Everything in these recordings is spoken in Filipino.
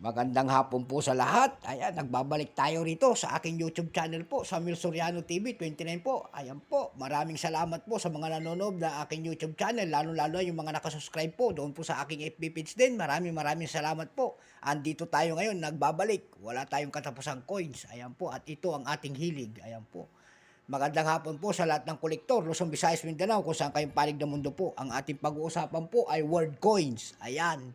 Magandang hapon po sa lahat. Ayan, nagbabalik tayo rito sa aking YouTube channel po, Samuel Soriano TV 29 po. Ayan po, maraming salamat po sa mga nanonood na aking YouTube channel, lalo-lalo yung mga nakasubscribe po doon po sa aking FB page din. Maraming salamat po. Andito tayo ngayon, nagbabalik. Wala tayong katapusang coins. Ayan po, at ito ang ating hilig. Ayan po. Magandang hapon po sa lahat ng kolektor, Luzon, Visayas, Mindanao, kung saan kayong panig ng mundo po. Ang ating pag-uusapan po ay world coins. Ayan.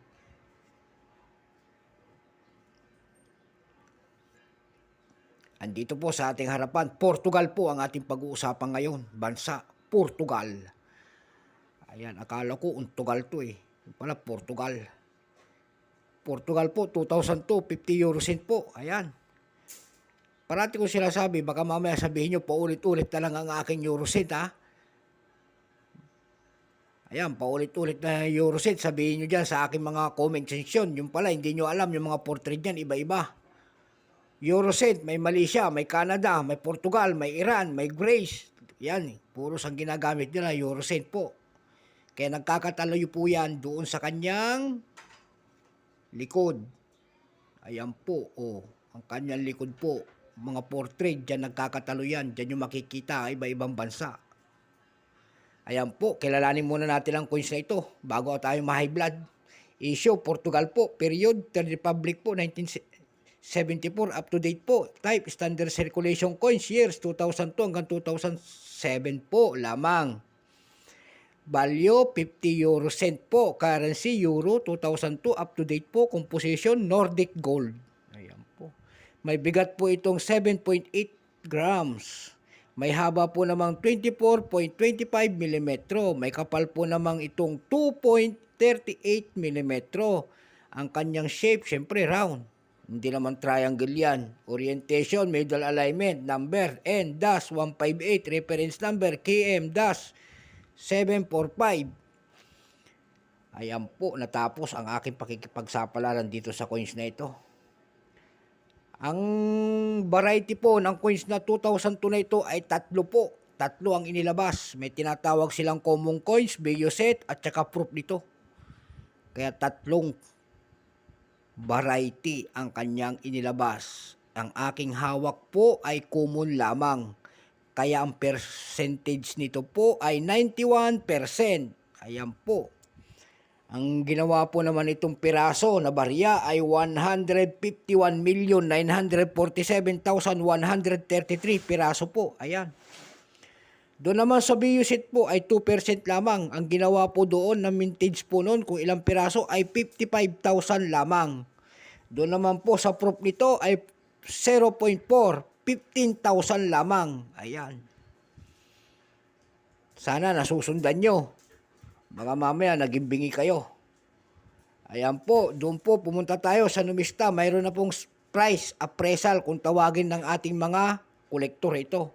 Andito po sa ating harapan, Portugal po ang ating pag-uusapan ngayon. Bansa, Portugal. Ayan, akala ko Untugal to eh. Yung pala, Portugal. Portugal po, 2002, 50 euro cent po. Ayan. Parati ko sila sabi, baka mamaya sabihin nyo, paulit-ulit na lang ang aking euro cent ha. Ayan, paulit-ulit na euro cent. Sabihin nyo dyan sa aking mga comment section. Yung pala, hindi nyo alam, yung mga portrait dyan, iba-iba. Eurocent, may Malaysia, may Canada, may Portugal, may Iran, may Greece. Yan, puros ang ginagamit nila, Eurocent po. Kaya nagkakataloy po yan doon sa kanyang likod. Ayan po, oh, ang kanyang likod po. Mga portrait, dyan nagkakatalo yan. Dyan yung makikita, iba-ibang bansa. Ayan po, kilalanin muna natin ang coins na ito bago tayo ma-high blood. Issue, Portugal po, period, Third Republic po, 1974, up to date po. Type, standard circulation coins, years 2002 hanggang 2007 po lamang. Value, 50 euro cent po. Currency, euro, 2002, up to date po. Composition, Nordic gold. Ayan po. May bigat po itong 7.8 grams. May haba po namang 24.25 mm. May kapal po namang itong 2.38 mm. Ang kanyang shape, syempre round. Hindi naman triangle yan. Orientation, middle alignment, number N-158, reference number KM-745. Ayan po, natapos ang aking pakikipagsapalaran dito sa coins na ito. Ang variety po ng coins na 2002 na ito ay tatlo po. Tatlo ang inilabas. May tinatawag silang common coins, value set, at saka proof nito. Kaya tatlong variety ang kanyang inilabas. Ang aking hawak po ay common lamang. Kaya ang percentage nito po ay 91%. Ayan po. Ang ginawa po naman itong piraso na barya ay 151,947,133 piraso po. Ayan. Doon naman sa BUSIT po ay 2% lamang. Ang ginawa po doon na mintage po noon kung ilang piraso ay 55,000 lamang. Doon naman po sa proof nito ay 0.4, 15,000 lamang. Ayan. Sana nasusundan nyo. Baka mamaya naging bingi kayo. Ayan po, doon po pumunta tayo sa Numista. Mayroon na pong price appraisal kung tawagin ng ating mga kolektor ito.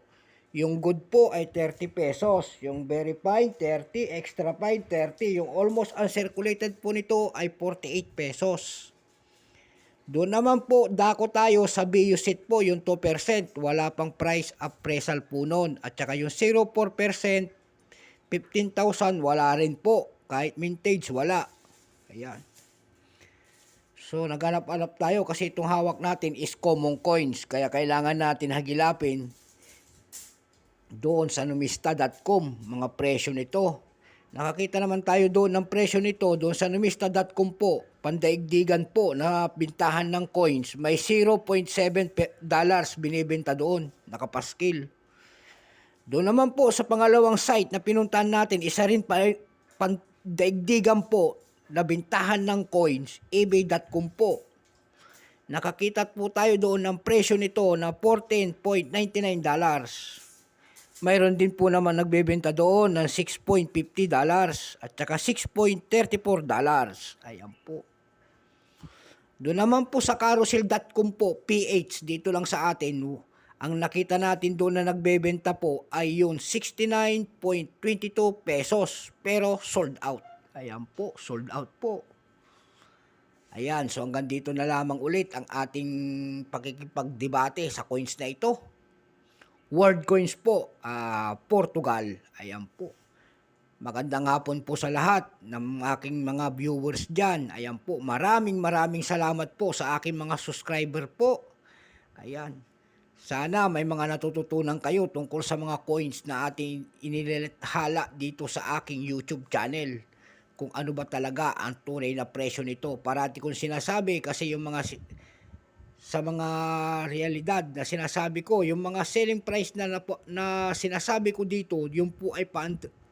Yung good po ay 30 pesos. Yung very fine, 30. Extra fine, 30. Yung almost uncirculated po nito ay 48 pesos. Doon naman po, dako tayo sa BUSIT po, yung 2%. Wala pang price appraisal po noon. At saka yung 0.4%, 15,000, wala rin po. Kahit mintage, wala. Ayan. So, naghanap-hanap tayo kasi itong hawak natin is common coins. Kaya kailangan natin hagilapin doon sa numista.com, mga presyo nito. Nakakita naman tayo doon ng presyo nito, doon sa numista.com po, pandaigdigan po na bintahan ng coins. May 0.7 dollars binibenta doon, nakapaskil. Doon naman po sa pangalawang site na pinuntahan natin, isa rin pandaigdigan po na bintahan ng coins, ebay.com po. Nakakita po tayo doon ng presyo nito na 14.99 dollars. Mayroon din po naman nagbebenta doon ng 6.50 dollars at saka 6.34 dollars. Ayan po. Doon naman po sa carousel.com po, PH, dito lang sa atin, ang nakita natin doon na nagbebenta po ay yung 69.22 pesos pero sold out. Ayan po, sold out po. Ayan, so hanggang dito na lamang ulit ang ating pakikipagdebate sa coins na ito. World coins po, Portugal. Ayan po. Magandang hapon po sa lahat ng aking mga viewers dyan. Ayan po, maraming salamat po sa aking mga subscriber po. Ayan. Sana may mga natututunan kayo tungkol sa mga coins na ating inilathala dito sa aking YouTube channel. Kung ano ba talaga ang tunay na presyo nito. Parati kong sinasabi kasi yung mga sa mga realidad na sinasabi ko, yung mga selling price na sinasabi ko dito, yung po ay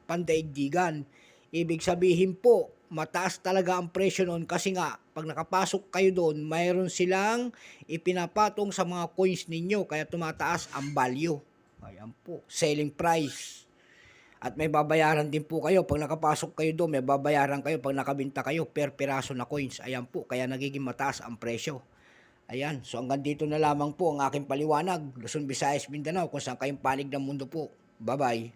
pandaigdigan. Ibig sabihin po, mataas talaga ang presyo noon kasi nga, pag nakapasok kayo doon, mayroon silang ipinapatong sa mga coins ninyo, kaya tumataas ang value. Ayan po, selling price. At may babayaran din po kayo. Pag nakapasok kayo doon, may babayaran kayo pag nakabinta kayo per piraso na coins. Ayan po, kaya nagiging mataas ang presyo. Ayan, so hanggang dito na lamang po ang aking paliwanag. Luzon, Visayas, Mindanao, kung saan kayong panig ng mundo po. Bye-bye.